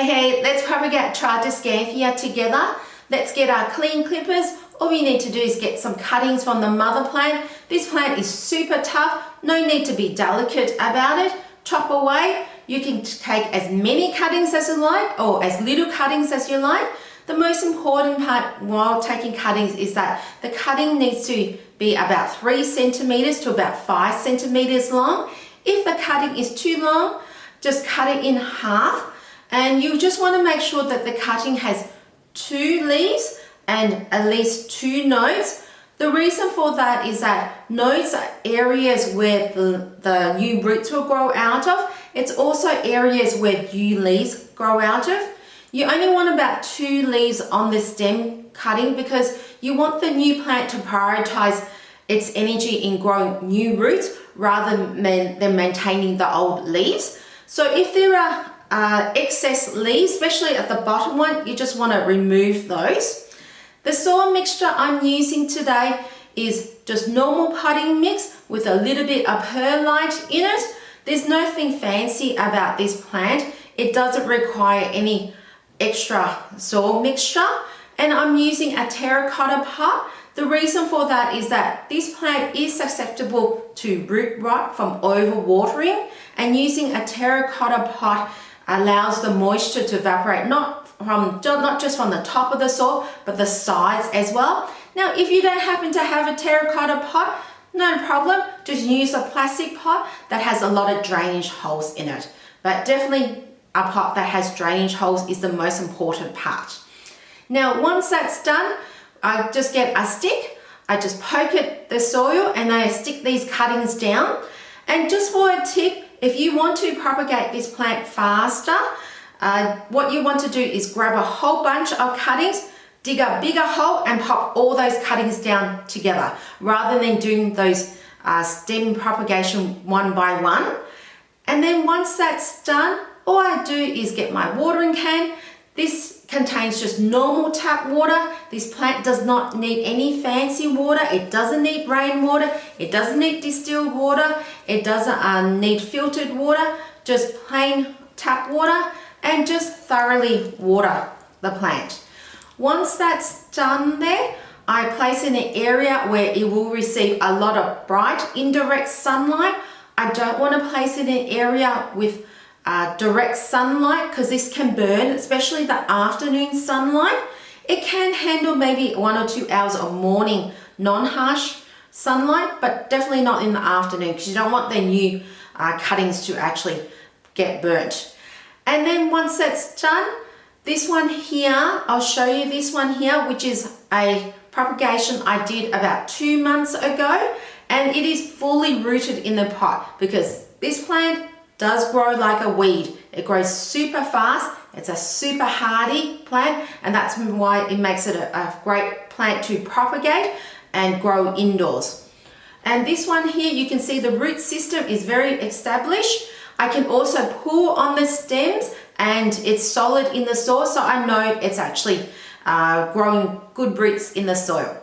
Hey, let's propagate Tradescantia together. Let's get our clean clippers. All you need to do is get some cuttings from the mother plant. This plant is super tough, no need to be delicate about it. Chop away. You can take as many cuttings as you like or as little cuttings as you like. The most important part while taking cuttings is that the cutting needs to be about 3 centimeters to about 5 centimeters long. If the cutting is too long, just cut it in half. And you just want to make sure that the cutting has 2 leaves and at least 2 nodes. The reason for that is that nodes are areas where the new roots will grow out of. It's also areas where new leaves grow out of. You only want about 2 leaves on the stem cutting because you want the new plant to prioritize its energy in growing new roots rather than maintaining the old leaves. So if there are excess leaves, especially at the bottom one, you just want to remove those. The soil mixture I'm using today is just normal potting mix with a little bit of perlite in it. There's nothing fancy about this plant. It doesn't require any extra soil mixture, and I'm using a terracotta pot. The reason for that is that this plant is susceptible to root rot from overwatering, and using a terracotta pot allows the moisture to evaporate not just from the top of the soil but the sides as well. Now if you don't happen to have a terracotta pot, no problem, just use a plastic pot that has a lot of drainage holes in it, but definitely a pot that has drainage holes is the most important part. Now once that's done, I just get a stick, I just poke at the soil and I stick these cuttings down. And just for a tip, if you want to propagate this plant faster, what you want to do is grab a whole bunch of cuttings, dig a bigger hole and pop all those cuttings down together rather than doing those stem propagation one by one. And then once that's done, all I do is get my watering can. This contains just normal tap water. This plant does not need any fancy water. It doesn't need rainwater. It doesn't need distilled water. It doesn't need filtered water. Just plain tap water and just thoroughly water the plant. Once that's done there, I place it in an area where it will receive a lot of bright indirect sunlight. I don't want to place it in an area with direct sunlight because this can burn, especially the afternoon sunlight. It can handle maybe 1 or 2 hours of morning non-harsh sunlight, but definitely not in the afternoon because you don't want the new cuttings to actually get burnt. And then once that's done, this one here, I'll show you this one here, which is a propagation I did about 2 months ago, and it is fully rooted in the pot because this plant does grow like a weed. It grows super fast. It's a super hardy plant, and that's why it makes it a great plant to propagate and grow indoors. And this one here, you can see the root system is very established. I can also pull on the stems and it's solid in the soil, so I know it's actually growing good roots in the soil.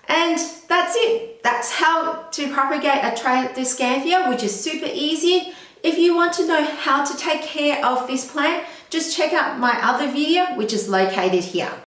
And that's it. That's how to propagate a Tradescantia, which is super easy. If you want to know how to take care of this plant, just check out my other video, which is located here.